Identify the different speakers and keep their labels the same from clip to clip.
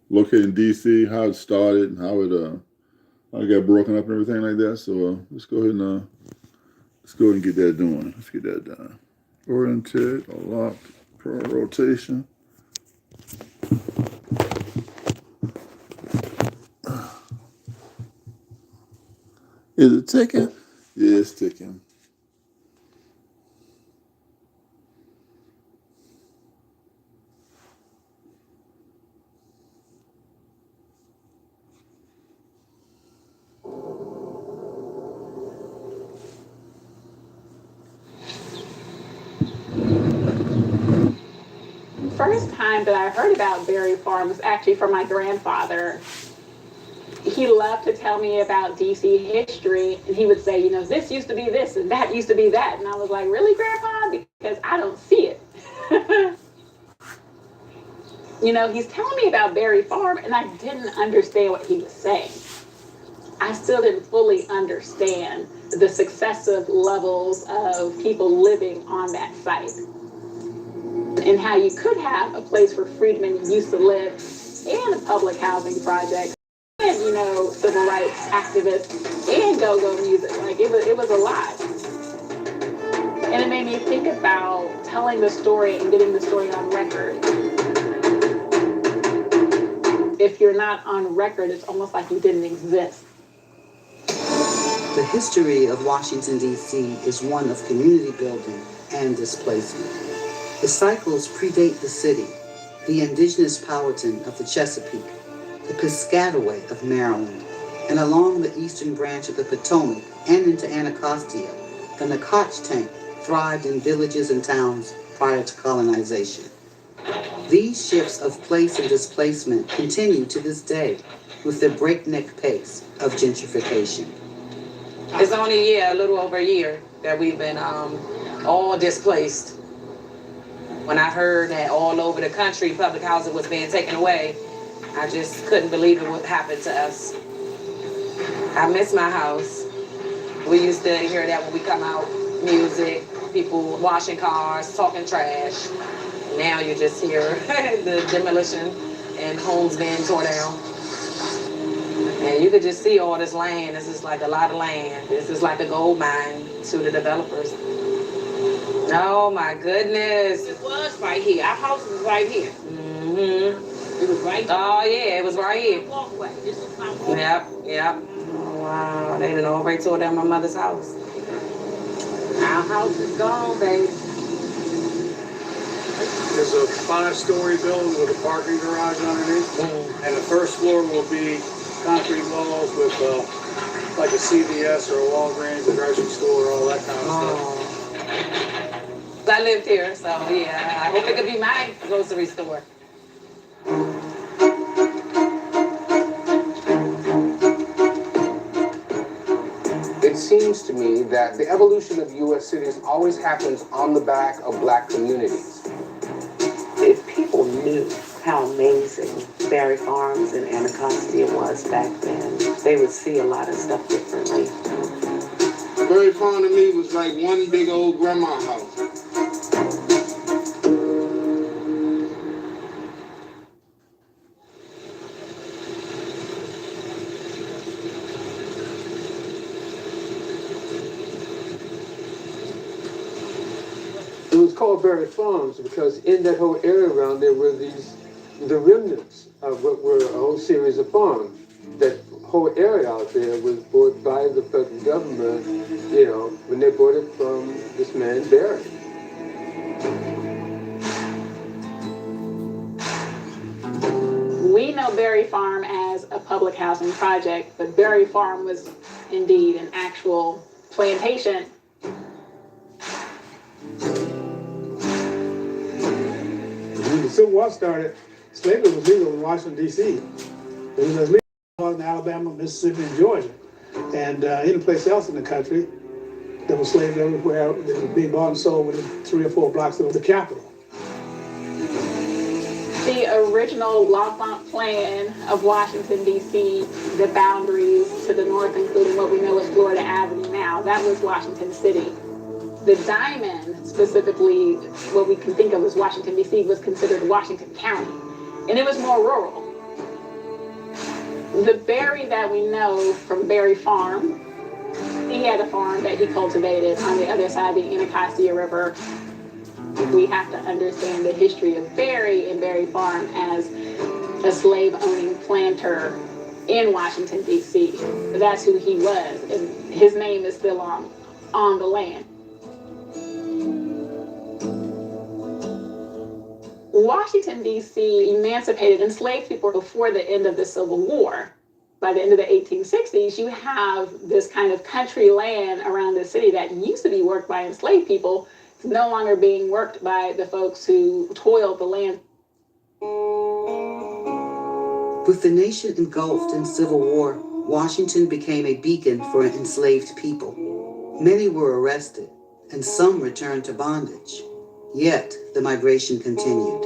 Speaker 1: located in D.C., how it started, and how it got broken up and everything like that. So let's go ahead and get that doing. Let's get that done. Oriented, locked, pro rotation. Is it ticking? Yeah, it's ticking.
Speaker 2: First time that I heard about Berry Farm was actually from my grandfather. He loved to tell me about DC history, and he would say, this used to be this and that used to be that. And I was like, really, Grandpa? Because I don't see it. He's telling me about Berry Farm, and I didn't understand what he was saying. I still didn't fully understand the successive levels of people living on that site and how you could have a place where freedmen used to live and a public housing project and, civil rights activists and go-go music. Like, it was a lot. And it made me think about telling the story and getting the story on record. If you're not on record, it's almost like you didn't exist.
Speaker 3: The history of Washington, D.C. is one of community building and displacement. The cycles predate the city, the indigenous Powhatan of the Chesapeake, the Piscataway of Maryland, and along the eastern branch of the Potomac and into Anacostia, the Nacotch tank thrived in villages and towns prior to colonization. These shifts of place and displacement continue to this day with the breakneck pace of gentrification.
Speaker 4: It's only a little over a year that we've been all displaced. When I heard that all over the country public housing was being taken away, I just couldn't believe it would happen to us. I miss my house. We used to hear that when we come out, music, people washing cars, talking trash. Now you just hear the demolition and homes being torn down. And you could just see all this land. This is like a lot of land. This is like a gold mine to the developers. Oh my goodness.
Speaker 5: It was right here. Our house was right here.
Speaker 4: Mm-hmm.
Speaker 5: It was right here.
Speaker 4: Oh yeah, it was right here.
Speaker 5: Walkway. This is my walkway.
Speaker 4: Yep. Oh, wow, they done already tore down my mother's house.
Speaker 5: Our house is gone, baby.
Speaker 6: There's a 5-story building with a parking garage underneath. And the first floor will be concrete walls with like a CVS or a Walgreens, a grocery store, all that kind of stuff.
Speaker 4: I lived here, so yeah, I hope it could be my grocery store.
Speaker 7: It seems to me that the evolution of U.S. cities always happens on the back of black communities.
Speaker 8: If people knew how amazing Berry Farms and Anacostia was back then, they would see a lot of stuff differently.
Speaker 9: Berry Farm to me was like one big old grandma house.
Speaker 10: It was called Berry Farms because in that whole area around there were the remnants of what were a whole series of farms. That whole area out there was bought by the federal government, when they bought it from this man Berry.
Speaker 2: We know Berry Farm as a public housing project, but Berry Farm was indeed an actual plantation.
Speaker 6: When the Civil War started, slavery was legal in Washington, D.C. It was as legal in Alabama, Mississippi, and Georgia. And any place else in the country, there was slaves everywhere. They were being bought and sold within 3 or 4 blocks of the Capitol.
Speaker 2: The original L'Enfant plan of Washington, D.C., the boundaries to the north, including what we know as Florida Avenue now, that was Washington City. The diamond, specifically what we can think of as Washington, D.C., was considered Washington County, and it was more rural. The Barry that we know from Barry Farm, he had a farm that he cultivated on the other side of the Anacostia River. We have to understand the history of Barry and Barry Farm as a slave-owning planter in Washington, D.C. That's who he was, and his name is still on the land. Washington, D.C. emancipated enslaved people before the end of the Civil War. By the end of the 1860s, you have this kind of country land around the city that used to be worked by enslaved people. It's no longer being worked by the folks who toiled the land.
Speaker 3: With the nation engulfed in civil war, Washington became a beacon for enslaved people. Many were arrested, and some returned to bondage. Yet, the migration continued.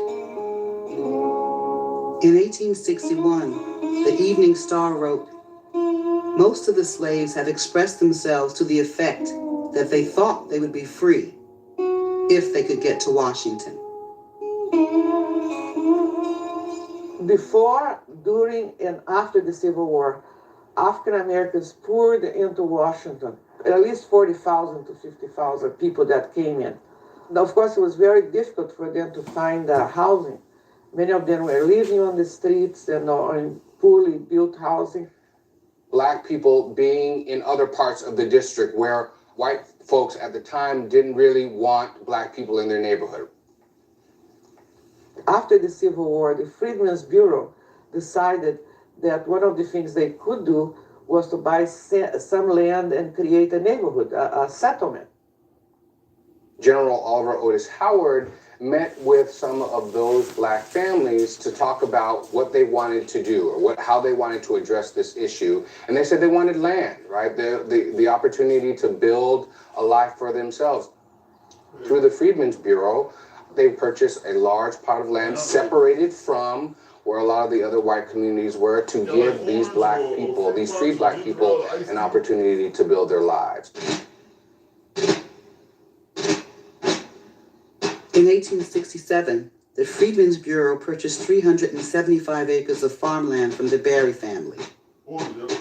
Speaker 3: In 1861, the Evening Star wrote, "Most of the slaves have expressed themselves to the effect that they thought they would be free if they could get to Washington."
Speaker 8: Before, during, and after the Civil War, African Americans poured into Washington, at least 40,000 to 50,000 people that came in. Now, of course, it was very difficult for them to find housing. Many of them were living on the streets and in poorly built housing.
Speaker 7: Black people being in other parts of the district where white folks at the time didn't really want black people in their neighborhood.
Speaker 8: After the Civil War, the Freedmen's Bureau decided that one of the things they could do was to buy some land and create a neighborhood, a settlement.
Speaker 7: General Oliver Otis Howard met with some of those black families to talk about what they wanted to do or how they wanted to address this issue. And they said they wanted land, right? The opportunity to build a life for themselves. Through the Freedmen's Bureau, they purchased a large plot of land separated from where a lot of the other white communities were to give these black people, these free black people, an opportunity to build their lives.
Speaker 3: In 1867, the Freedmen's Bureau purchased 375 acres of farmland from the Barry family.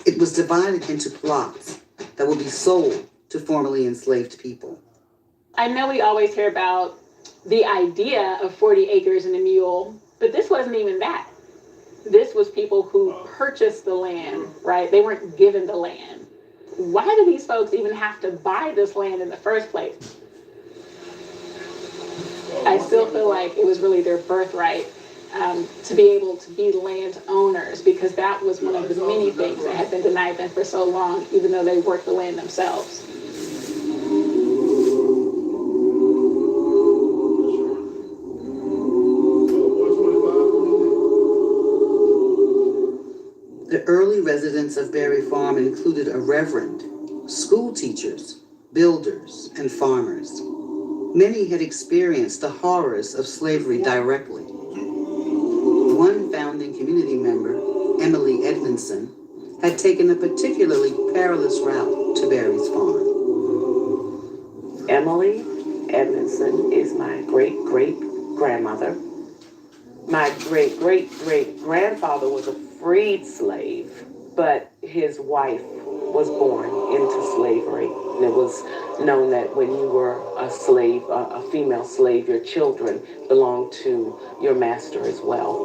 Speaker 3: It was divided into plots that would be sold to formerly enslaved people.
Speaker 2: I know we always hear about the idea of 40 acres and a mule, but this wasn't even that. This was people who purchased the land, right? They weren't given the land. Why do these folks even have to buy this land in the first place? I still feel like it was really their birthright to be able to be landowners, because that was one of the many things that had been denied them for so long, even though they worked the land themselves.
Speaker 3: The early residents of Barry Farm included a reverend, school teachers, builders, and farmers. Many had experienced the horrors of slavery directly. One founding community member, Emily Edmondson, had taken a particularly perilous route to Barry's farm.
Speaker 8: Emily Edmondson is my great-great-grandmother. My great-great-great-grandfather was a freed slave, but his wife was born into slavery. And it was known that when you were a slave, a female slave, your children belonged to your master as well.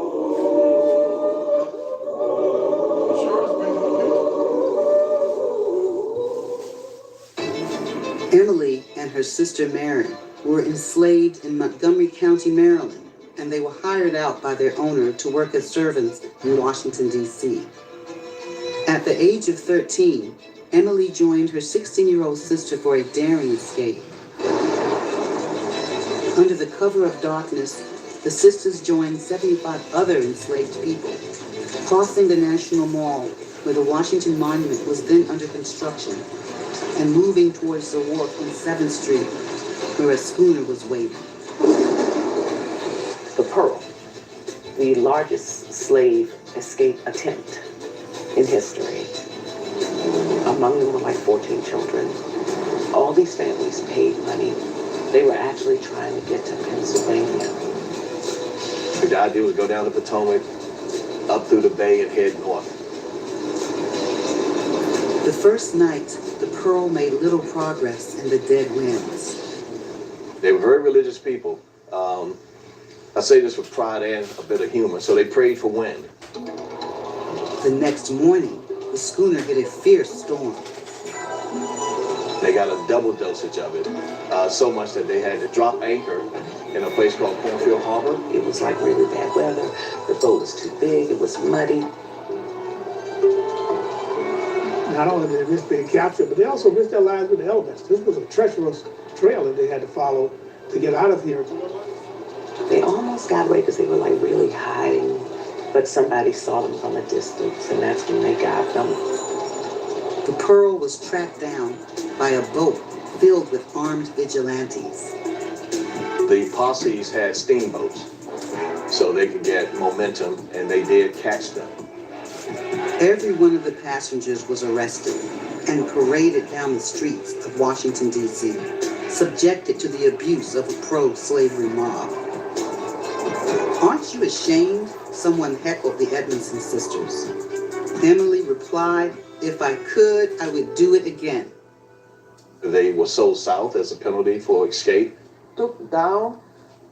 Speaker 3: Emily and her sister Mary were enslaved in Montgomery County, Maryland, and they were hired out by their owner to work as servants in Washington, D.C. At the age of 13, Emily joined her 16-year-old sister for a daring escape. Under the cover of darkness, the sisters joined 75 other enslaved people, crossing the National Mall, where the Washington Monument was then under construction, and moving towards the wharf on 7th Street, where a schooner was waiting.
Speaker 8: The Pearl, the largest slave escape attempt in history. Among them were like 14 children. All these families paid money. They were actually trying to get to Pennsylvania.
Speaker 11: The idea was go down the Potomac, up through the bay and head north.
Speaker 3: The first night, the Pearl made little progress in the dead winds.
Speaker 11: They were very religious people. I say this with pride and a bit of humor. So they prayed for wind.
Speaker 3: The next morning, the schooner hit a fierce storm.
Speaker 11: They got a double dosage of it, so much that they had to drop anchor in a place called Cornfield Harbor.
Speaker 8: It was like really bad weather. The boat was too big. It was muddy.
Speaker 6: Not only did they risk being captured, but they also risked their lives with the elements. This was a treacherous trail that they had to follow to get out of here.
Speaker 8: They almost got away because they were like really hiding, but somebody saw them from a distance, and that's when they got them.
Speaker 3: The Pearl was tracked down by a boat filled with armed vigilantes.
Speaker 11: The posses had steamboats, so they could get momentum, and they did catch them.
Speaker 3: Every one of the passengers was arrested and paraded down the streets of Washington, D.C., subjected to the abuse of a pro-slavery mob. "Aren't you ashamed?" someone heckled the Edmondson sisters. Emily replied, "If I could, I would do it again."
Speaker 11: They were sold south as a penalty for escape.
Speaker 8: Took down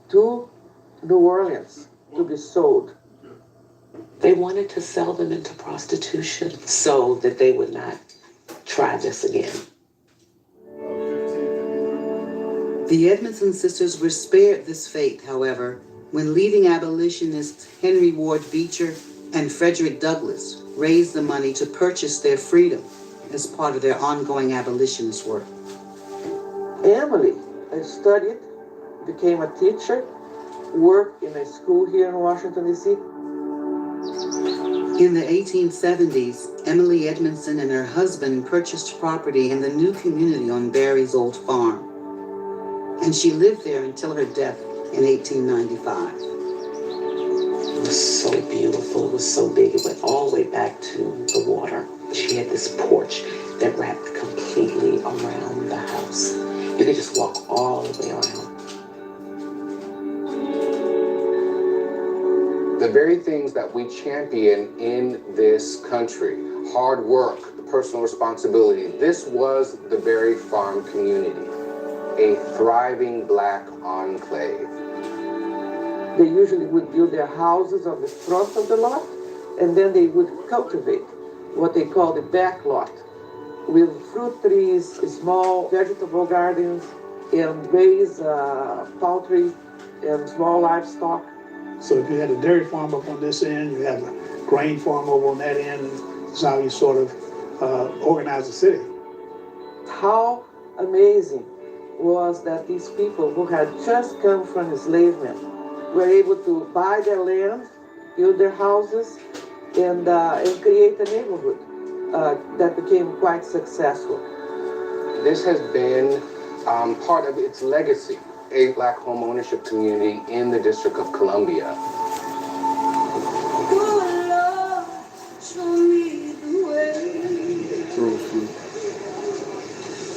Speaker 8: to New Orleans to be sold. They wanted to sell them into prostitution so that they would not try this again.
Speaker 3: The Edmondson sisters were spared this fate, however, when leading abolitionists Henry Ward Beecher and Frederick Douglass raised the money to purchase their freedom as part of their ongoing abolitionist work.
Speaker 8: Emily studied, became a teacher, worked in a school here in Washington, D.C.
Speaker 3: In the 1870s, Emily Edmondson and her husband purchased property in the new community on Barry's old farm, and she lived there until her death in 1895.
Speaker 8: It was so beautiful, it was so big, it went all the way back to the water. She had this porch that wrapped completely around the house. You could just walk all the way around.
Speaker 7: The very things that we champion in this country, hard work, personal responsibility, this was the Berry Farm community, a thriving Black enclave.
Speaker 8: They usually would build their houses on the front of the lot, and then they would cultivate what they call the back lot with fruit trees, small vegetable gardens, and raise poultry and small livestock.
Speaker 6: So if you had a dairy farm up on this end, you had a grain farm over on that end, and that's how you sort of organize the city.
Speaker 8: How amazing was that these people who had just come from enslavement were able to buy their land, build their houses, and create a neighborhood that became quite successful.
Speaker 7: This has been part of its legacy, a Black home ownership community in the District of Columbia.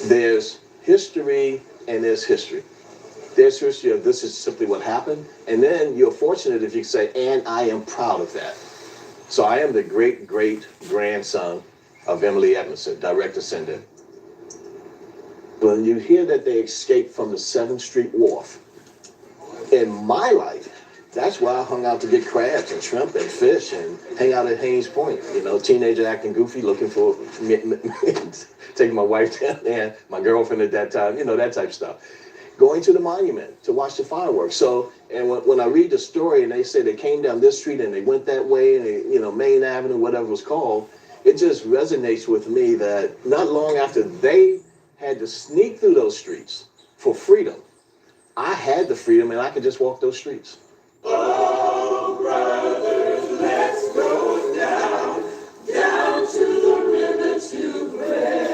Speaker 11: There's history and there's history. There's history of this is simply what happened, and then you're fortunate if you say, and I am proud of that. So I am the great-great-grandson of Emily Edmondson, direct descendant. When you hear that they escaped from the 7th Street Wharf, in my life, that's why I hung out to get crabs and shrimp and fish and hang out at Haynes Point. You know, teenager acting goofy, looking for, taking my wife down there, my girlfriend at that time, you know, that type of stuff. Going to the monument to watch the fireworks. So, and when I read the story and they say they came down this street and they went that way, and they, you know, Main Avenue, whatever it was called, it just resonates with me that not long after they had to sneak through those streets for freedom, I had the freedom and I could just walk those streets. Oh, brothers, let's go down to the river to pray.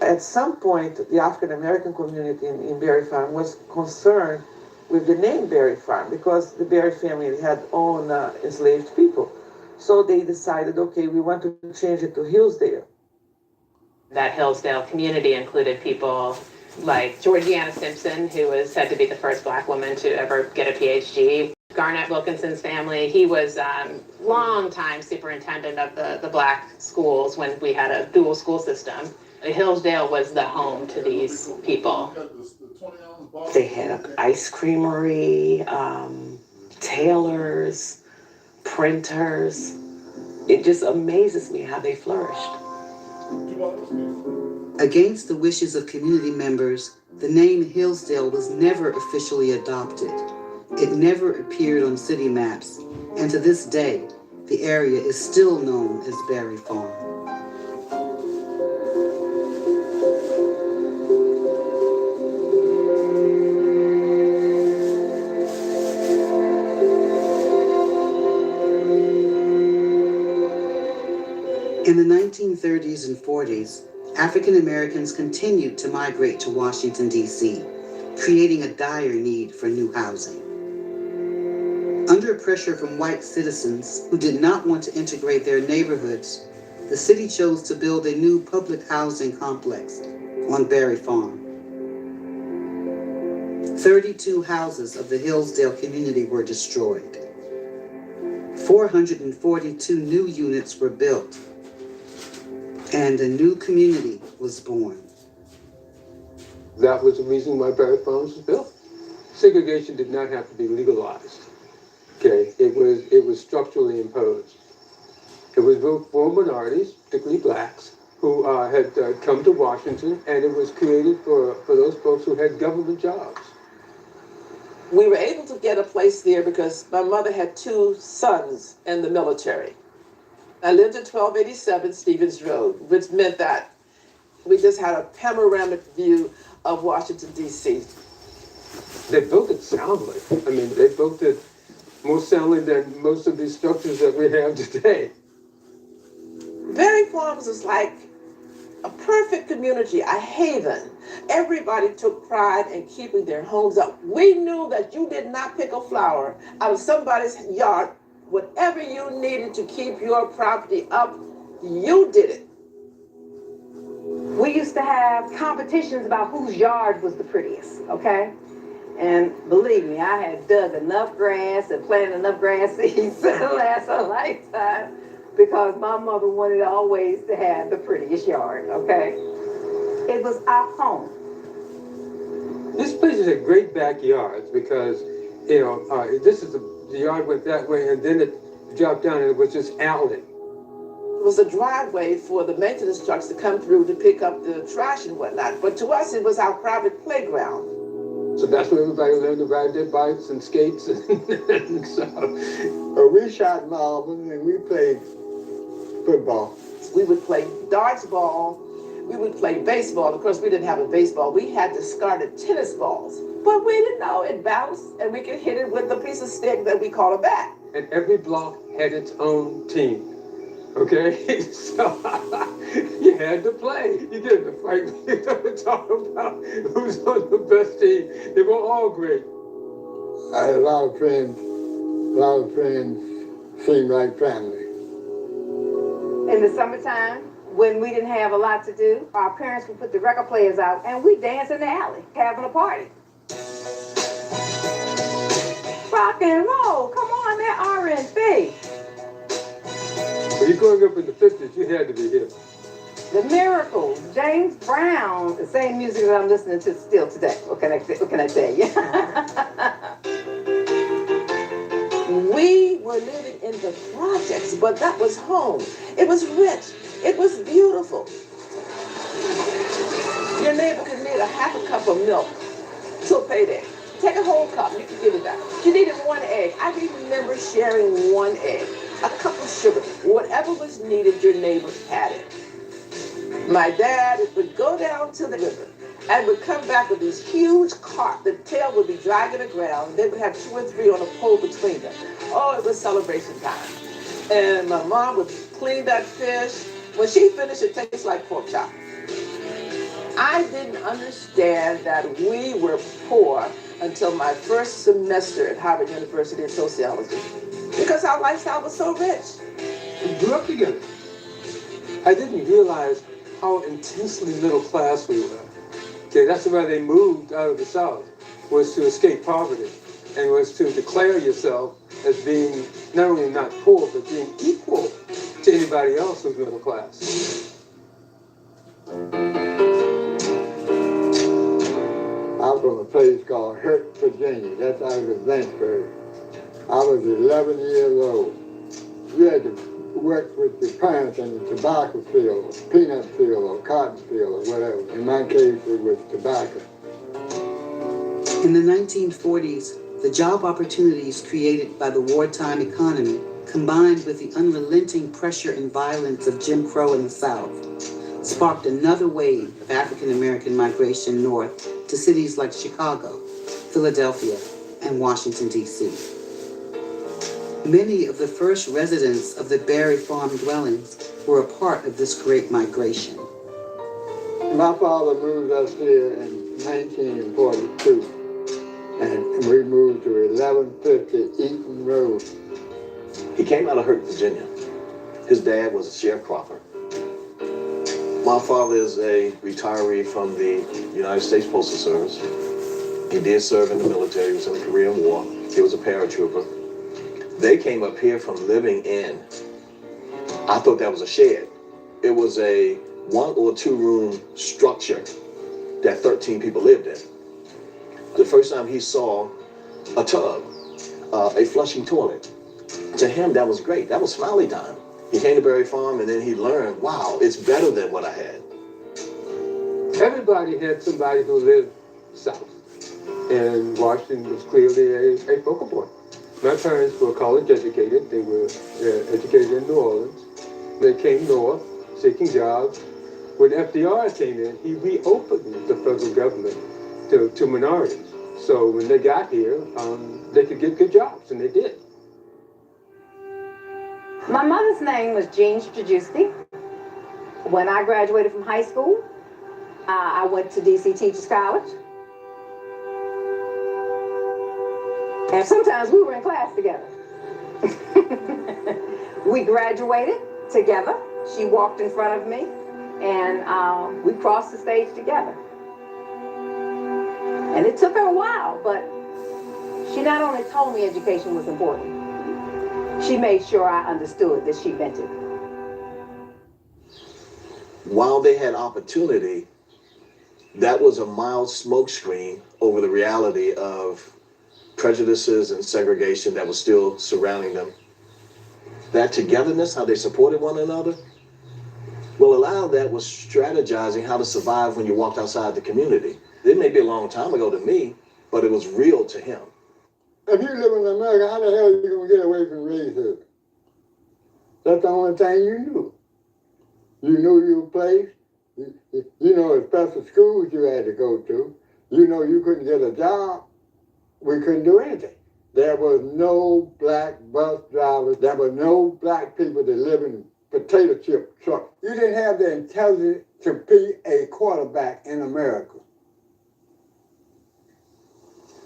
Speaker 8: At some point, the African American community in Berry Farm was concerned with the name Berry Farm because the Berry family had owned enslaved people. So they decided, okay, we want to change it to Hillsdale.
Speaker 2: That Hillsdale community included people like Georgiana Simpson, who was said to be the first Black woman to ever get a PhD.
Speaker 12: Garnett Wilkinson's family. He was longtime superintendent of the black schools when we had a dual school system. Hillsdale was the home to these people.
Speaker 8: They had an ice creamery, tailors, printers. It just amazes me how they flourished.
Speaker 3: Against the wishes of community members, the name Hillsdale was never officially adopted. It never appeared on city maps, and to this day, the area is still known as Berry Farm. In the 1930s and 40s, African Americans continued to migrate to Washington, D.C., creating a dire need for new housing. Under pressure from white citizens who did not want to integrate their neighborhoods, the city chose to build a new public housing complex on Berry Farm. 32 houses of the Hillsdale community were destroyed. 442 new units were built, and a new community was born.
Speaker 10: That was the reason why Berry Farms was built. Segregation did not have to be legalized. Okay, it was structurally imposed. It was built for minorities, particularly blacks, who had come to Washington, and it was created for those folks who had government jobs.
Speaker 5: We were able to get a place there because my mother had 2 sons in the military. I lived at 1287 Stevens Road, which meant that we just had a panoramic view of Washington, D.C.
Speaker 10: They built it soundly. I mean, they built it more soundly than most of these structures that we have today.
Speaker 5: Berry Farms was like a perfect community, a haven. Everybody took pride in keeping their homes up. We knew that you did not pick a flower out of somebody's yard. Whatever you needed to keep your property up, you did it.
Speaker 13: We used to have competitions about whose yard was the prettiest, okay? And believe me, I had dug enough grass and planted enough grass seeds to last a lifetime because my mother wanted always to have the prettiest yard, okay? It was our home.
Speaker 10: This place had great backyards because, you know, the yard went that way and then it dropped down and it was just alley.
Speaker 5: It was a driveway for the maintenance trucks to come through to pick up the trash and whatnot. But to us, it was our private playground.
Speaker 10: So that's where everybody learned to ride their bikes and skates and stuff.
Speaker 9: We shot marbles and we played football.
Speaker 5: We would play darts ball. We would play baseball. Of course, we didn't have a baseball. We had discarded tennis balls. But we didn't know it bounced, and we could hit it with a piece of stick that we call a bat.
Speaker 10: And every block had its own team. Okay? So you had to play. You get in the fight. You don't talk about who's on the best team. They were all great.
Speaker 9: I had a lot of friends seemed like family.
Speaker 13: In the summertime, when we didn't have a lot to do, our parents would put the record players out and we dance in the alley, having a party. Rock and roll, come on, that R&B.
Speaker 10: When you're growing up in the 50s, you had to be here.
Speaker 13: The Miracles, James Brown, the same music that I'm listening to still today. What can I tell you?
Speaker 5: We were living in the projects, but that was home. It was rich. It was beautiful. Your neighbor could need a half a cup of milk till payday. Take a whole cup, you can give it back. You needed 1 egg. I remember sharing 1 egg, a cup of sugar. Whatever was needed, your neighbors had it. My dad would go down to the river and would come back with these huge carp. The tail would be dragging the ground. They would have 2 or 3 on a pole between them. Oh, it was celebration time. And my mom would clean that fish. When she finished, it tastes like pork chop. I didn't understand that we were poor until my first semester at Harvard University in sociology, because our lifestyle was so rich.
Speaker 10: We grew up together. I didn't realize how intensely middle class we were. Okay, that's why they moved out of the South, was to escape poverty. and was to declare yourself as being not only not poor, but being equal to anybody else who's middle class.
Speaker 14: I'm from a place called Hurt, Virginia. That's out of Lynchburg. I was 11 years old. We had to work with the parents in the tobacco field, or peanut field, or cotton field, or whatever. In my case, it was tobacco.
Speaker 3: In the 1940s, the job opportunities created by the wartime economy, combined with the unrelenting pressure and violence of Jim Crow in the South, sparked another wave of African American migration north to cities like Chicago, Philadelphia, and Washington, D.C. Many of the first residents of the Berry Farm dwellings were a part of this great migration.
Speaker 14: My father moved us here in 1942, and we moved to 1150 Eaton Road.
Speaker 11: He came out of Hurt, Virginia. His dad was a sharecropper. My father is a retiree from the United States Postal Service. He did serve in the military. He was in the Korean War. He was a paratrooper. They came up here from living in, I thought that was a shed. It was a 1 or 2 room structure that 13 people lived in. The first time he saw a tub, a flushing toilet, to him that was great. That was smiley time. He came to Berry Farm and then he learned, wow, it's better than what I had.
Speaker 10: Everybody had somebody who lived south, and Washington was clearly a focal point. My parents were college educated. They were educated in New Orleans. They came north seeking jobs. When FDR came in, he reopened the federal government to minorities. So when they got here, they could get good jobs, and they did.
Speaker 13: My mother's name was Jean Strajewski. When I graduated from high school, I went to DC Teachers College. And sometimes we were in class together. We graduated together. She walked in front of me, and we crossed the stage together. And it took her a while, but she not only told me education was important, she made sure I understood that she meant it.
Speaker 11: While they had opportunity, that was a mild smokescreen over the reality of prejudices and segregation that was still surrounding them. That togetherness, how they supported one another, well, a lot of that was strategizing how to survive when you walked outside the community. It may be a long time ago to me, but it was real to him.
Speaker 14: If you live in America, how the hell are you going to get away from racism? That's the only thing you knew. You knew your place. You know the special schools you had to go to. You know you couldn't get a job. We couldn't do anything. There was no black bus drivers. There were no black people that live in potato chip trucks. You didn't have the intelligence to be a quarterback in America.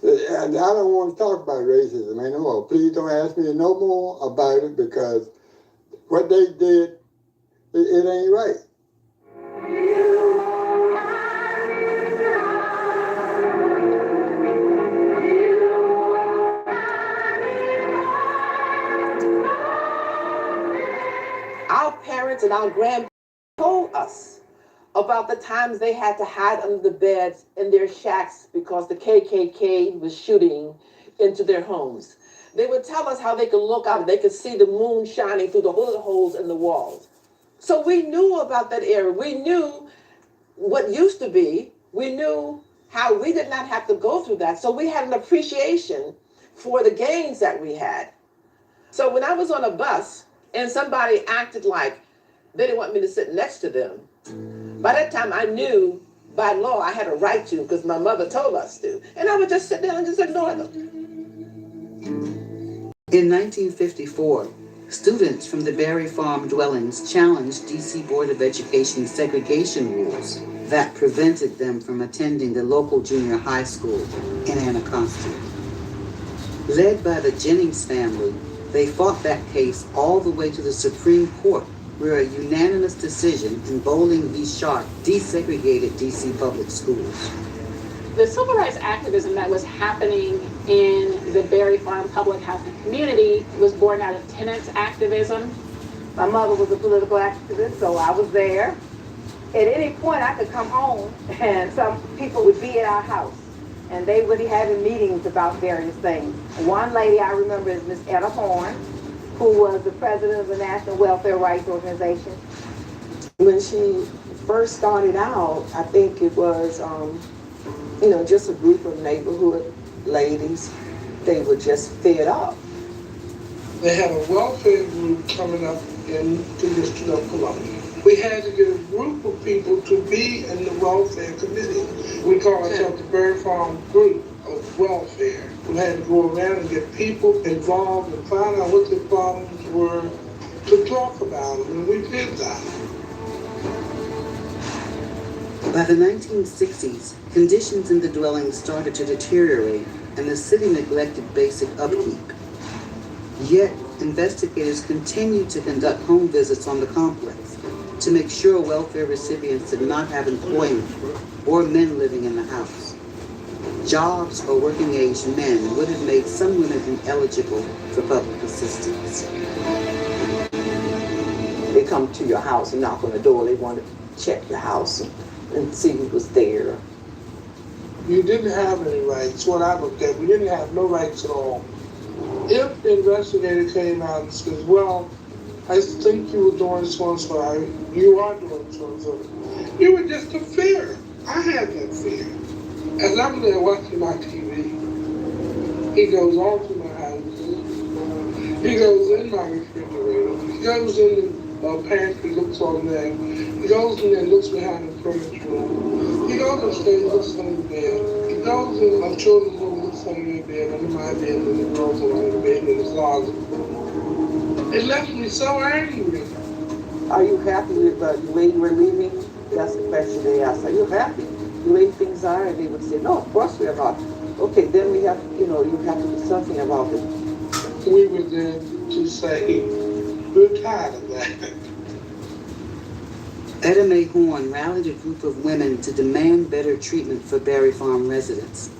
Speaker 14: And I don't want to talk about racism anymore. Please don't ask me no more about it, because what they did, it ain't right.
Speaker 5: Our parents and our grandparents told us about the times they had to hide under the beds in their shacks because the KKK was shooting into their homes. They would tell us how they could look out, they could see the moon shining through the bullet holes in the walls. So we knew about that era. We knew what used to be. We knew how we did not have to go through that. So we had an appreciation for the gains that we had. So when I was on a bus and somebody acted like they didn't want me to sit next to them, by that time I knew by law I had a right to, because my mother told us to. And I would just sit down and just ignore them.
Speaker 3: In 1954, students from the Berry Farm dwellings challenged DC Board of Education segregation rules that prevented them from attending the local junior high school in Anacostia. Led by the Jennings family, they fought that case all the way to the Supreme Court, where a unanimous decision in Bowling v. Sharp desegregated DC public schools.
Speaker 2: The civil rights activism that was happening in the Berry Farm Public Housing Community was born out of tenants activism.
Speaker 13: My mother was a political activist, so I was there. At any point, I could come home and some people would be at our house and they would be having meetings about various things. One lady I remember is Miss Etta Horn, who was the president of the National Welfare Rights Organization.
Speaker 5: When she first started out, I think it was, just a group of neighborhood ladies. They were just fed up.
Speaker 9: They had a welfare group coming up in the District of Columbia. We had to get a group of people to be in the welfare committee. We call ourselves the Berry Farm Group of Welfare. We had to go around and get people involved and find out what their problems were to talk about them, and we did that.
Speaker 3: By the 1960s, conditions in the dwelling started to deteriorate and the city neglected basic upkeep. Yet, investigators continued to conduct home visits on the complex to make sure welfare recipients did not have employment or men living in the house. Jobs for working-age men would have made some women ineligible for public assistance.
Speaker 5: They come to your house and knock on the door. They want to check the house and see who was there.
Speaker 9: You didn't have any rights. What I looked at, we didn't have no rights at all. If the investigator came out and says, well, I think you were doing so-and-so, you are doing so-and-so, you were just a fear. I had that fear. As I'm there watching my TV, he goes all to my house. He goes in my refrigerator. He goes in the pantry, looks on there. He goes in there and looks behind the furniture room. He goes upstairs, looks under the bed. He goes in my children's room, looks under their bed, under my bed, and the girls are under the bed in the closet. It left me so angry.
Speaker 5: Are you happy with the way you were leaving? That's the question they asked. Are you happy the way things are? And they would say, no, of course we are not. Okay, then we have, you have to do something about it.
Speaker 9: We were there to say, we're tired of that.
Speaker 3: Etta Mae Horn rallied a group of women to demand better treatment for Berry Farm residents.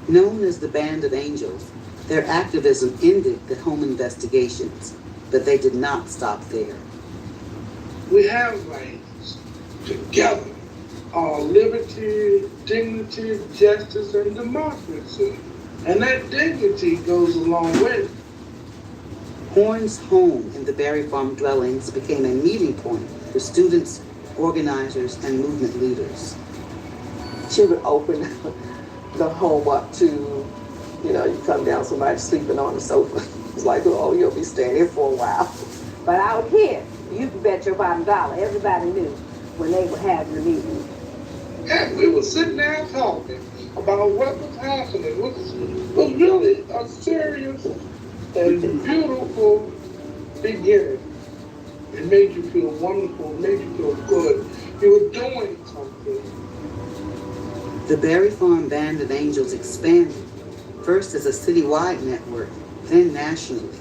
Speaker 3: Known as the Band of Angels, their activism ended the home investigations, but they did not stop there.
Speaker 9: We have rights together. Liberty, dignity, justice, and democracy. And that dignity goes a long way.
Speaker 3: Horn's home in the Berry Farm dwellings became a meeting point for students, organizers, and movement leaders.
Speaker 5: She would open the home up to, you come down, somebody sleeping on the sofa. It's like, oh, you'll be staying here for a while.
Speaker 13: But out here, you can bet your bottom dollar, everybody knew when they would have your meetings.
Speaker 9: And we were sitting there talking about what was happening. It was really a serious and beautiful beginning. It made you feel wonderful, it made you feel good. You were doing something.
Speaker 3: The Berry Farm Band of Angels expanded, first as a citywide network, then nationally.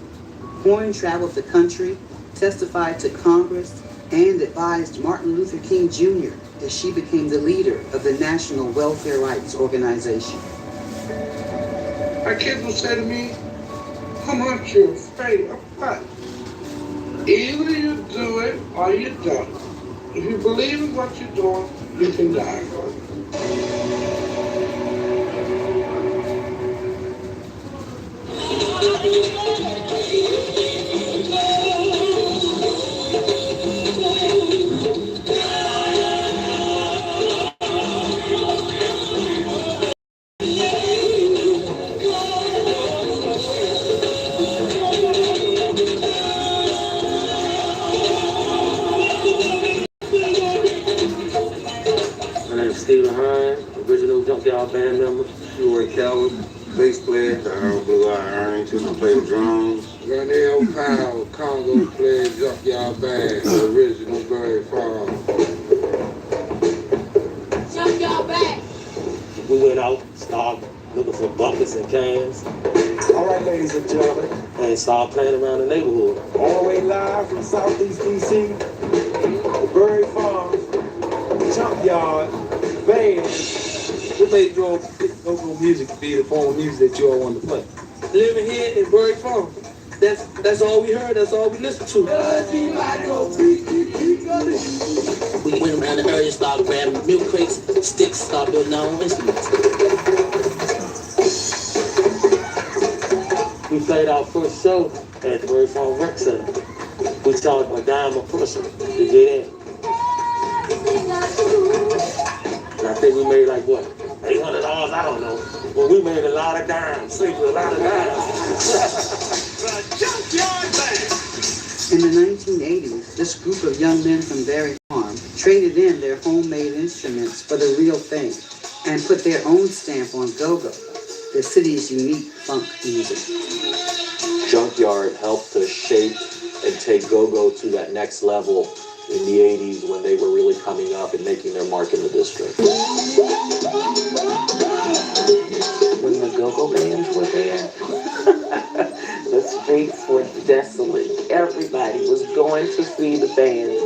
Speaker 3: Horn traveled the country, testified to Congress, and advised Martin Luther King Jr. as she became the leader of the National Welfare Rights Organization.
Speaker 9: My kids would say to me, how much you're afraid of what? Either you do it or you don't. If you believe in what you're doing, you can die for it.
Speaker 15: Stephen Hine, original Junkyard band member. Stuart Keller, bass player. Blue Eye Arrington, play drums.
Speaker 9: Vernell Powell, Congo player, Junkyard band, original Berry Farm.
Speaker 13: Junkyard band.
Speaker 15: We went out, started looking for buckets and cans.
Speaker 16: All right, ladies and gentlemen.
Speaker 15: And started playing around the neighborhood.
Speaker 16: All the way live from Southeast DC, the Berry Farm Junkyard Band. What made your go-go music be the form of music that you all wanted to play?
Speaker 9: living here in Bury Farm. That's all we heard, that's all we listened to.
Speaker 17: We went around the area, started grabbing milk crates, sticks, started building our own instruments.
Speaker 15: We played our first show at the Bury Farm Rec Center. We charged a dime a person to get in. And I think we made like what, $800? I don't know. But we made a lot of dimes, saved a lot of dimes.
Speaker 3: In the 1980s, this group of young men from Bury Farm traded in their homemade instruments for the real thing and put their own stamp on go-go, the city's unique funk music.
Speaker 11: Junkyard helped to shape and take go-go to that next level in the 80s when they were really coming up and making their mark in the district.
Speaker 8: When the go-go bands were there, the streets were desolate. Everybody was going to see the band.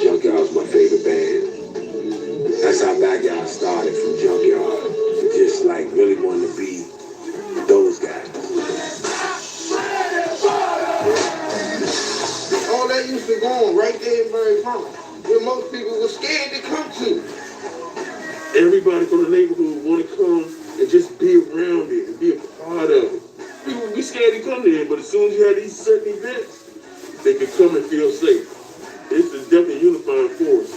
Speaker 16: Junkyard was my favorite band. That's how Backyard started, from Junkyard. Just like really wanting to be those guys.
Speaker 9: All that used to go on right there in Bury Farm, where most people were scared to come to. Everybody from the neighborhood want to come and just be around it and be a part of it. People would be scared to come there, but as soon as you had these certain events, they could come and feel safe. It's a definitely unifying force.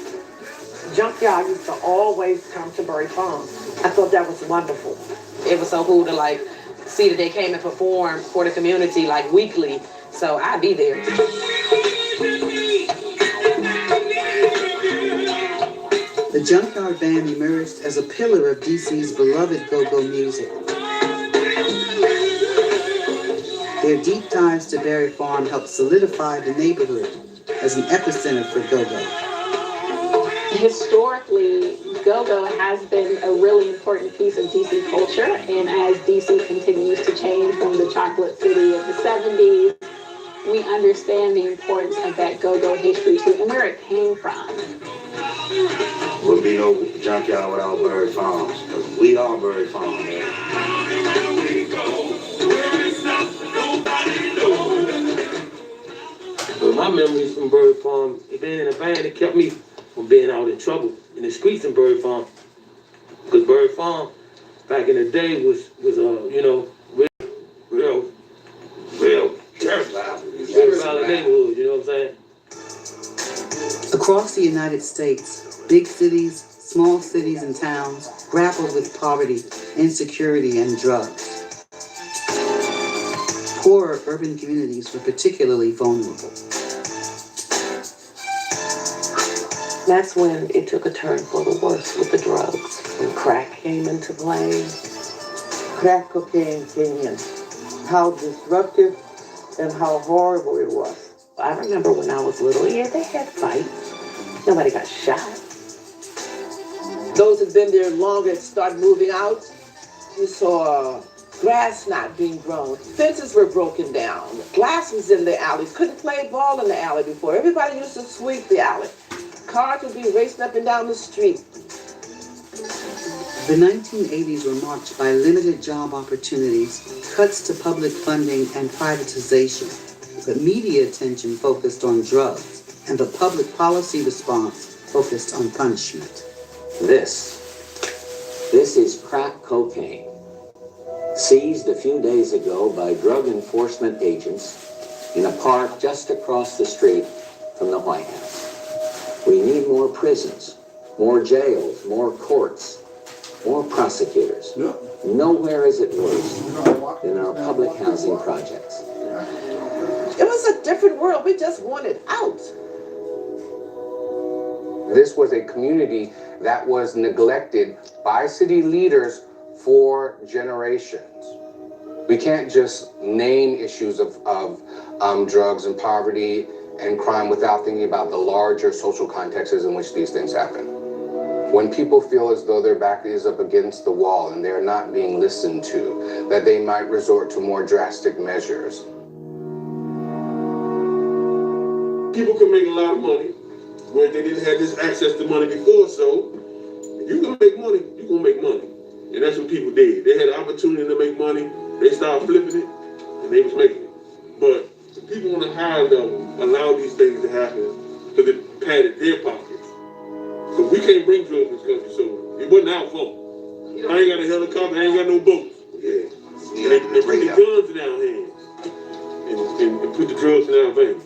Speaker 8: Junkyard used to always come to Bury Farm. I thought that was wonderful.
Speaker 4: It was so cool to like see that they came and performed for the community like weekly. So I'd be there.
Speaker 3: The Junkyard Band emerged as a pillar of DC's beloved go-go music. Their deep ties to Bury Farm helped solidify the neighborhood as an epicenter for go-go.
Speaker 2: Historically, go-go has been a really important piece of DC culture, and as DC continues to change from the chocolate city of the 70s, we understand the importance of that go-go history too, and where it came from.
Speaker 16: Would be no Junkyard without Bury Farms, because we are Bury Farms.
Speaker 15: But my memories from Bury Farm, being in a band, it kept me from being out in trouble in the streets in Bury Farm. Because Bury Farm, back in the day, was real terrifying. Terrifying neighborhood, you know what I'm saying?
Speaker 3: Across the United States, big cities, small cities and towns grappled with poverty, insecurity, and drugs. Poorer urban communities were particularly vulnerable.
Speaker 8: That's when it took a turn for the worse with the drugs. When crack came into play.
Speaker 5: Crack cocaine came in. How disruptive and how horrible it was.
Speaker 8: I remember when I was little, yeah, they had fights. Nobody got shot.
Speaker 5: Those who'd been there longer started moving out. You saw grass not being grown. Fences were broken down. Glass was in the alleys. Couldn't play ball in the alley before. Everybody used to sweep the alley. Cars would be racing up and down the street.
Speaker 3: The 1980s were marked by limited job opportunities, cuts to public funding, and privatization. But media attention focused on drugs, and the public policy response focused on punishment.
Speaker 18: This is crack cocaine, seized a few days ago by drug enforcement agents in a park just across the street from the White House. We need more prisons, more jails, more courts, more prosecutors. Nowhere is it worse than our public housing projects.
Speaker 5: It was a different world. We just wanted out.
Speaker 7: This was a community that was neglected by city leaders for generations. We can't just name issues of drugs and poverty and crime without thinking about the larger social contexts in which these things happen. When people feel as though their back is up against the wall and they're not being listened to, that they might resort to more drastic measures.
Speaker 9: People can make a lot of money where they didn't have this access to money before, so if you can make money, you're gonna make money.
Speaker 15: And that's what people did. They had the opportunity to make money. They started flipping it, and they was making it. But the people on the high level allowed these things to happen because it padded their pockets. So we can't bring drugs in this country, so it wasn't our fault. I ain't got a helicopter, I ain't got no boats. Yeah. And they put the guns in our hands and put the drugs in our veins.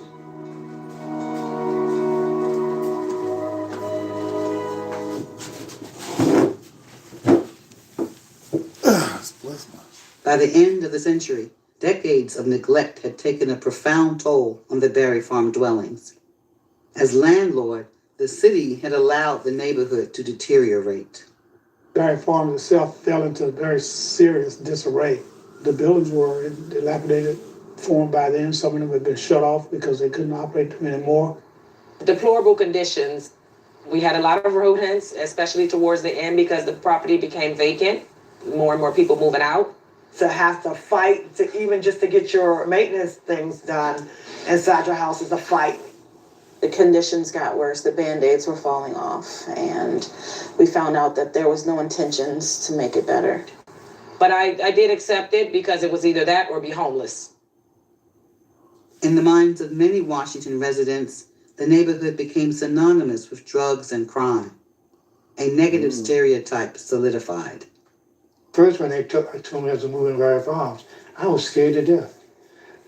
Speaker 3: By the end of the century, decades of neglect had taken a profound toll on the Berry Farm dwellings. As landlord, the city had allowed the neighborhood to deteriorate.
Speaker 6: Berry Farm itself fell into a very serious disarray. The buildings were in dilapidated form by then. Some of them had been shut off because they couldn't operate them anymore.
Speaker 4: Deplorable conditions. We had a lot of rodents, especially towards the end because the property became vacant. More and more people moving out.
Speaker 19: To have to fight to even just to get your maintenance things done inside your house is a fight.
Speaker 20: The conditions got worse. The Band-Aids were falling off, and we found out that there was no intentions to make it better.
Speaker 4: But I did accept it because it was either that or be homeless.
Speaker 3: In the minds of many Washington residents, the neighborhood became synonymous with drugs and crime. A negative stereotype solidified.
Speaker 6: First, when they told me I was moving to Berry Farms, I was scared to death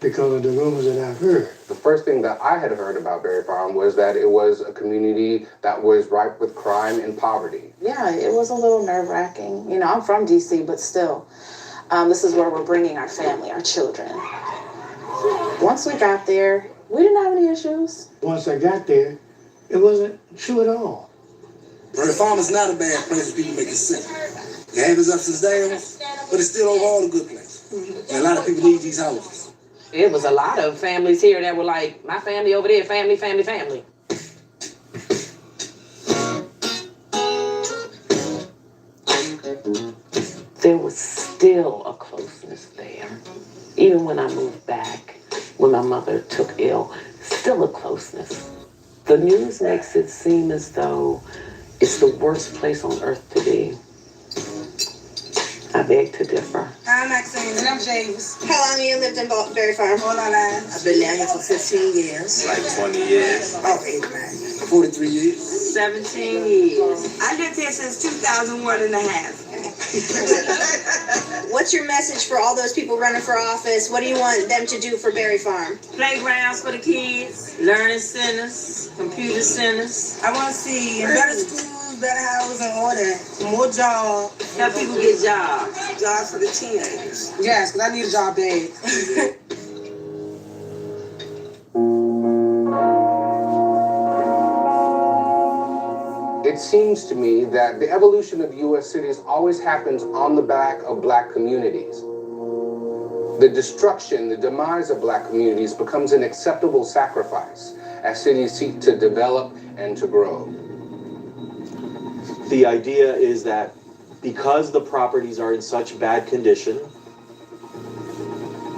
Speaker 6: because of the rumors that I've heard.
Speaker 7: The first thing that I had heard about Berry Farm was that it was a community that was ripe with crime and poverty.
Speaker 20: Yeah, it was a little nerve-wracking. You know, I'm from DC, but still, this is where we're bringing our family, our children. Once we got there, we didn't have any issues.
Speaker 6: Once I got there, it wasn't true at all.
Speaker 21: Berry Farm is not a bad place for people to make it sick. It have its ups and downs, but it's still overall a good place. And a lot of people need these houses.
Speaker 4: It was a lot of families here that were like, my family over there, family, family, family.
Speaker 8: There was still a closeness there. Even when I moved back, when my mother took ill, still a closeness. The news makes it seem as though it's the worst place on earth to be. I beg to differ.
Speaker 22: Hi, Maxine. And I'm James. How long have you lived in Berry Farm? Hold on, I've been down here for 15 years.
Speaker 21: Like 20 years.
Speaker 22: Oh, 8, 9.
Speaker 21: 43 years.
Speaker 22: 17 years. I lived here since 2001 and a half.
Speaker 23: What's your message for all those people running for office? What do you want them to do for Berry Farm?
Speaker 22: Playgrounds for the kids, learning centers, computer centers. I want to see better schools, better houses, and all that. More jobs. Help people get jobs. Jobs for the teenagers. Yes, because I need a job bad.
Speaker 7: It seems to me that the evolution of U.S. cities always happens on the back of black communities. The destruction, the demise of black communities becomes an acceptable sacrifice as cities seek to develop and to grow.
Speaker 11: The idea is that because the properties are in such bad condition,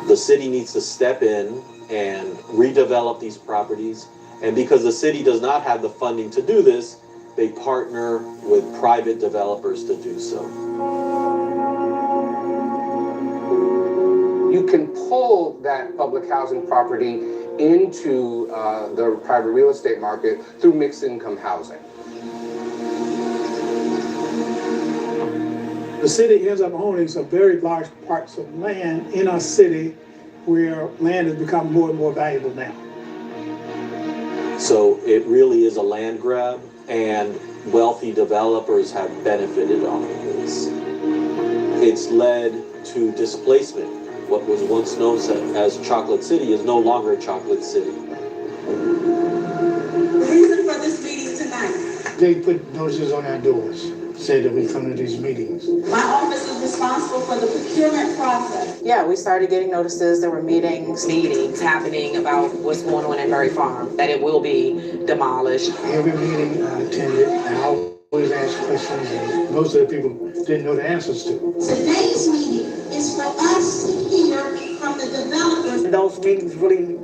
Speaker 11: the city needs to step in and redevelop these properties. And because the city does not have the funding to do this, they partner with private developers to do so.
Speaker 7: You can pull that public housing property into the private real estate market through mixed income housing.
Speaker 6: The city ends up owning some very large parts of land in our city where land has become more and more valuable now.
Speaker 11: So it really is a land grab, and wealthy developers have benefited off of this. It's led to displacement. What was once known as Chocolate City is no longer Chocolate City.
Speaker 22: The reason for this meeting tonight.
Speaker 6: They put notices on our doors, say that we come to these meetings.
Speaker 22: My office is responsible for the procurement process.
Speaker 20: Yeah, we started getting notices. There were meetings
Speaker 4: Happening about what's going on at Berry Farm, that it will be demolished.
Speaker 6: Every meeting I attended, I always asked questions, and most of the people didn't know the answers to.
Speaker 22: Today's meeting is for us to hear from the developers.
Speaker 19: Those meetings really,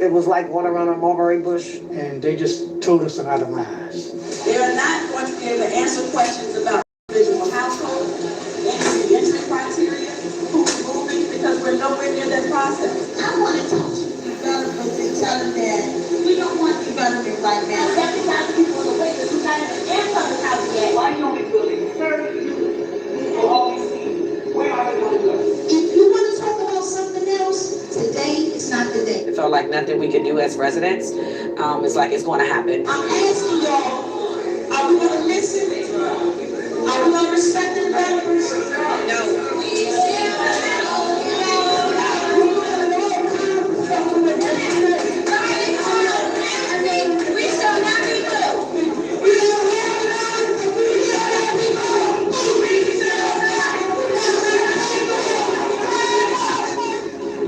Speaker 19: it was like one around a mulberry bush.
Speaker 6: And they just told us a lot of lies.
Speaker 22: They are not going to be able to answer questions about individual households. They
Speaker 4: like nothing we can do as residents. It's like it's going to happen.
Speaker 22: I'm asking y'all, are we gonna listen? Are we gonna respect the developers? No.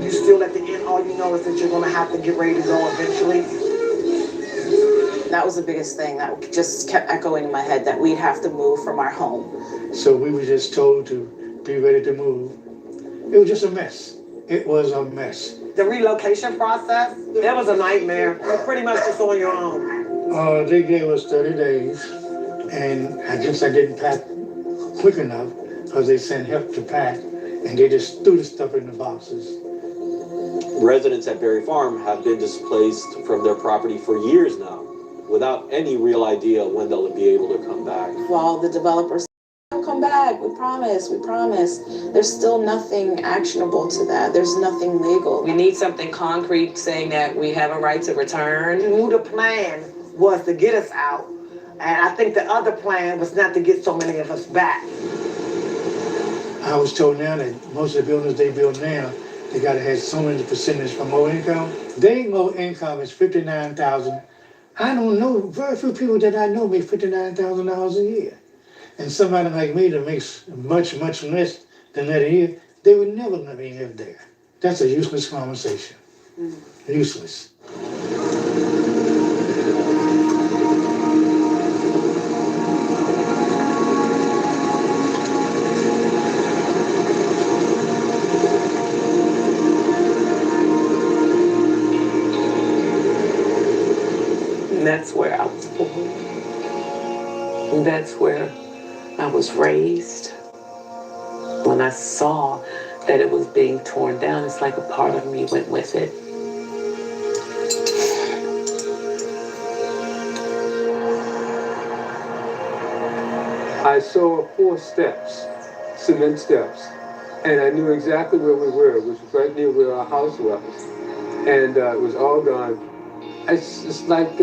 Speaker 19: You still at the end, all you know is that you're gonna have to get ready to go eventually.
Speaker 20: That was the biggest thing that just kept echoing in my head, that we'd have to move from our home.
Speaker 6: So we were just told to be ready to move. It was just a mess. It was a mess.
Speaker 19: The relocation process, that was a nightmare. You're pretty much just on your own.
Speaker 6: They gave us 30 days, and I guess I didn't pack quick enough because they sent help to pack, and they just threw the stuff in the boxes.
Speaker 11: Residents at Berry Farm have been displaced from their property for years now, without any real idea when they'll be able to come back.
Speaker 20: While the developers will come back, we promise, there's still nothing actionable to that. There's nothing legal.
Speaker 4: We need something concrete saying that we have a right to return.
Speaker 19: We knew the plan was to get us out, and I think the other plan was not to get so many of us back.
Speaker 6: I was told now that most of the buildings they build now, they gotta have so many percentage from low income. Their low income is $59,000. I don't know, very few people that I know make $59,000 a year. And somebody like me that makes much, much less than that a year, they would never let me live there. That's a useless conversation. Useless.
Speaker 8: And that's where I was born. And that's where I was raised. When I saw that it was being torn down, it's like a part of me went with it.
Speaker 1: I saw 4 steps, cement steps, and I knew exactly where we were, which was right near where our house was. And it was all gone. It's like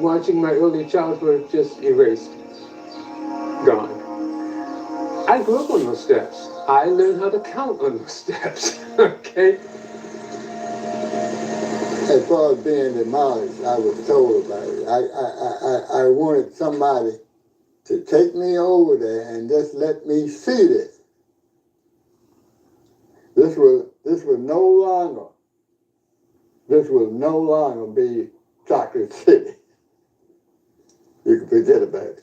Speaker 1: watching my early childhood just erased, gone. I grew up on those steps. I learned how to count on those steps, okay?
Speaker 14: As far as being demolished, I was told about it. I wanted somebody to take me over there and just let me see this. This will no longer be Chocolate City. You can forget about it.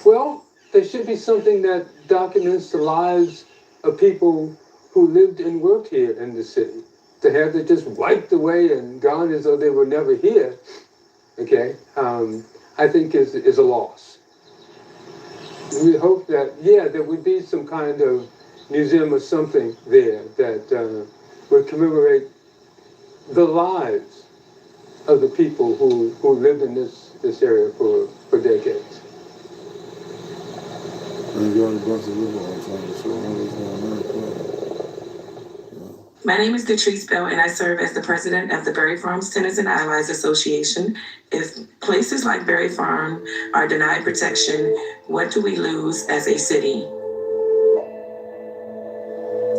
Speaker 1: Well, there should be something that documents the lives of people who lived and worked here in the city. To have it just wiped away and gone as though they were never here, okay, I think is a loss. We hope that, there would be some kind of museum or something there that would commemorate the lives of the people who lived in this area for decades.
Speaker 10: My name is Latrice Bell, and I serve as the president of the Berry Farms Tenants and Allies Association. If places like Berry Farm are denied protection, what do we lose as a city?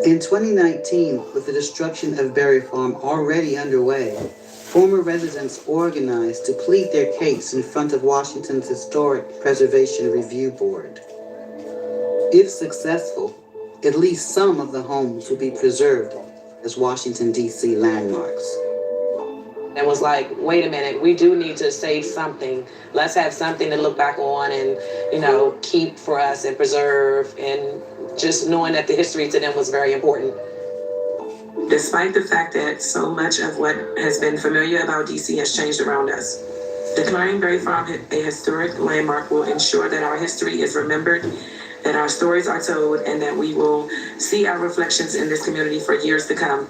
Speaker 3: In 2019, with the destruction of Berry Farm already underway, former residents organized to plead their case in front of Washington's Historic Preservation Review Board. If successful, at least some of the homes will be preserved as Washington, D.C. landmarks.
Speaker 4: It was like, wait a minute, we do need to save something. Let's have something to look back on and, keep for us and preserve, and just knowing that the history to them was very important.
Speaker 10: Despite the fact that so much of what has been familiar about DC has changed around us, declaring Berry Farm a historic landmark will ensure that our history is remembered, that our stories are told, and that we will see our reflections in this community for years to come.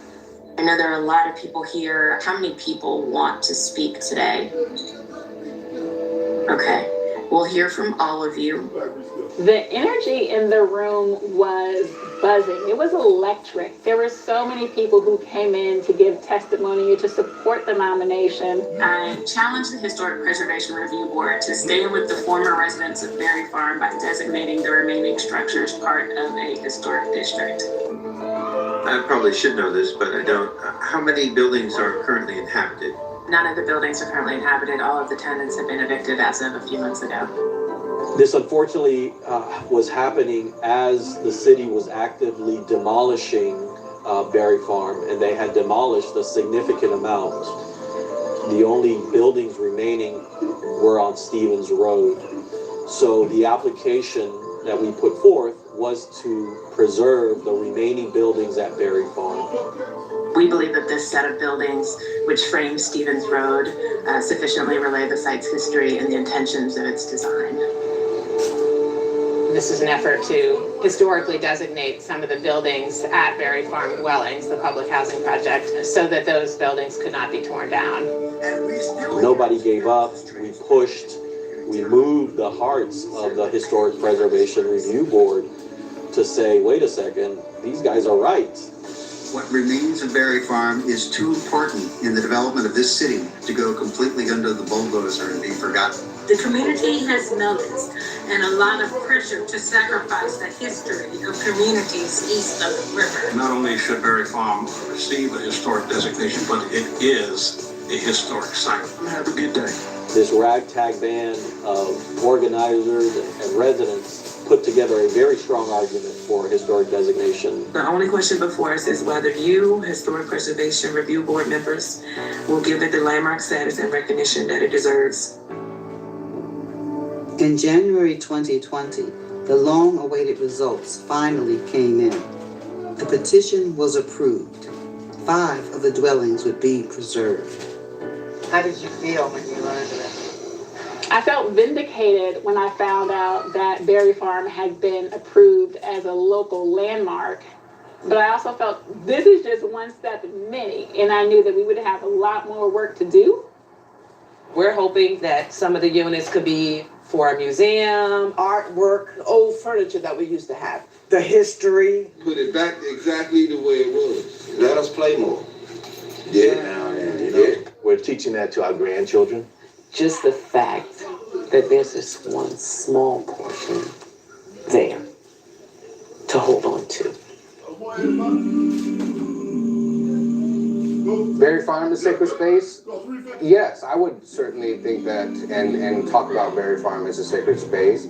Speaker 12: I know there are a lot of people here. How many people want to speak today? Okay, we'll hear from all of you.
Speaker 2: The energy in the room was buzzing. It was electric. There were so many people who came in to give testimony to support the nomination.
Speaker 12: I challenged the Historic Preservation Review Board to stand with the former residents of Berry Farm by designating the remaining structures part of a historic district.
Speaker 13: I probably should know this, but I don't. How many buildings are currently inhabited?
Speaker 12: None of the buildings are currently inhabited. All of the tenants have been evicted as of a few months ago.
Speaker 11: This unfortunately was happening as the city was actively demolishing Berry Farm, and they had demolished a significant amount. The only buildings remaining were on Stevens Road. So the application that we put forth was to preserve the remaining buildings at Berry Farm.
Speaker 12: We believe that this set of buildings, which frames Stevens Road, sufficiently relay the site's history and the intentions of its design.
Speaker 4: This is an effort to historically designate some of the buildings at Berry Farm Dwellings, the public housing project, so that those buildings could not be torn down.
Speaker 11: Nobody gave up. We pushed. We moved the hearts of the Historic Preservation Review Board to say, wait a second, these guys are right.
Speaker 17: What remains of Berry Farm is too important in the development of this city to go completely under the bulldozer and be forgotten.
Speaker 24: The community has noticed and a lot of pressure to sacrifice the history of communities east of the river.
Speaker 25: Not only should Berry Farm receive a historic designation, but it is a historic site. Have a good day.
Speaker 11: This ragtag band of organizers and residents put together a very strong argument for historic designation.
Speaker 10: The only question before us is whether you, Historic Preservation Review Board members, will give it the landmark status and recognition that it deserves.
Speaker 3: In January 2020, the long-awaited results finally came in. The petition was approved. 5 of the dwellings would be preserved.
Speaker 19: How did you feel when you learned of that?
Speaker 2: I felt vindicated when I found out that Berry Farm had been approved as a local landmark. But I also felt this is just one step in many, and I knew that we would have a lot more work to do.
Speaker 4: We're hoping that some of the units could be for a museum,
Speaker 5: artwork, old furniture that we used to have.
Speaker 19: The history.
Speaker 16: Put it back exactly the way it was. Let us play more. Yeah.
Speaker 11: We're teaching that to our grandchildren.
Speaker 8: Just the fact that there's this one small portion there to hold on to.
Speaker 7: Berry Farm is sacred space? Yes, I would certainly think that and talk about Berry Farm as a sacred space.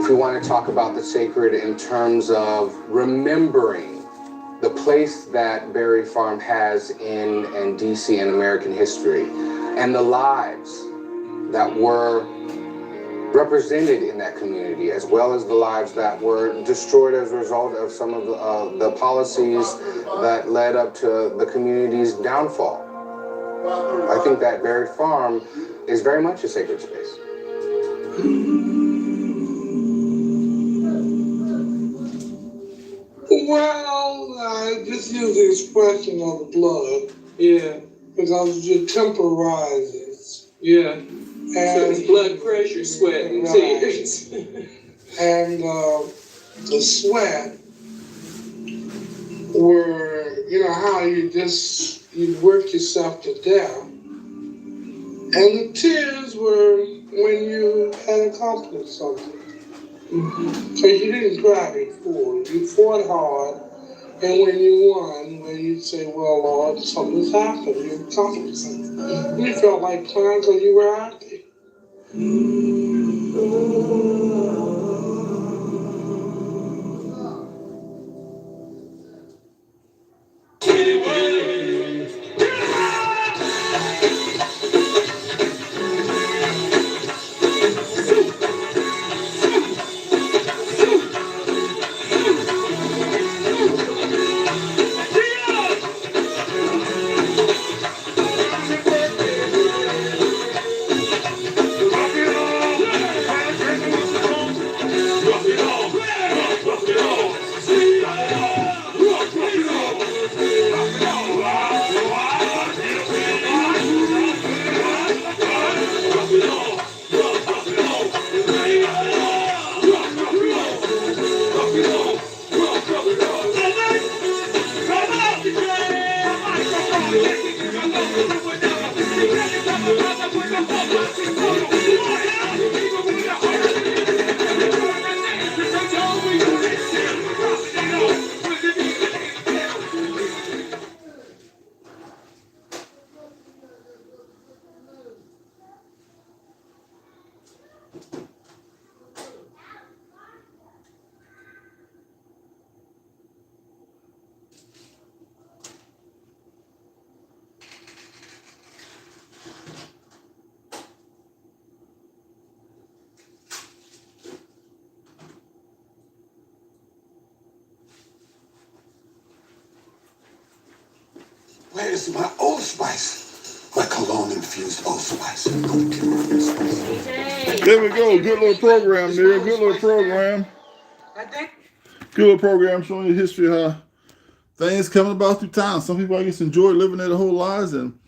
Speaker 7: If we want to talk about the sacred in terms of remembering the place that Berry Farm has in DC and American history, and the lives that were represented in that community, as well as the lives that were destroyed as a result of some of the policies that led up to the community's downfall. I think that Berry Farm is very much a sacred space.
Speaker 9: Well, I just use the expression of the blood, yeah, because your temper rises, yeah. And so it's blood pressure, sweat, and tears. And the sweat were, how you work yourself to death. And the tears were when you had accomplished something. So you didn't cry before. You fought hard, and when you won, when you say, well, Lord, something's happened, you accomplished something. You felt like crying because you were happy.
Speaker 16: is my Old Spice. My cologne-infused Old Spice. Don't give me Old Spice.
Speaker 15: There we go. Good little program there. Good little program. Good little program showing you the history of how things coming about through time. Some people, I guess, enjoy living there their whole lives and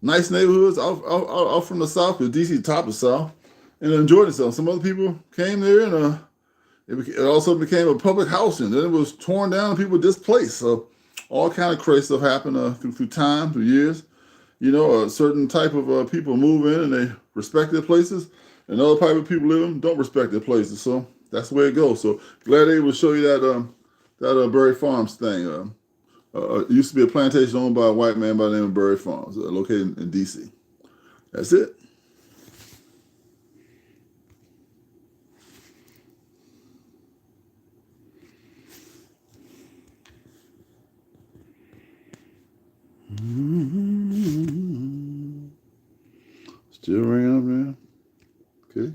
Speaker 15: nice neighborhoods out from the South, because DC top of the South, and enjoyed themselves. Some other people came there and it also became a public housing. Then it was torn down and people displaced. So all kind of crazy stuff happened through time, through years. You know, a certain type of people move in and they respect their places, and other type of people live in don't respect their places. So that's the way it goes. So glad they able to show you that Berry Farms thing. It used to be a plantation owned by a white man by the name of Berry Farms, located in DC. That's it. Still ringing up there. Okay.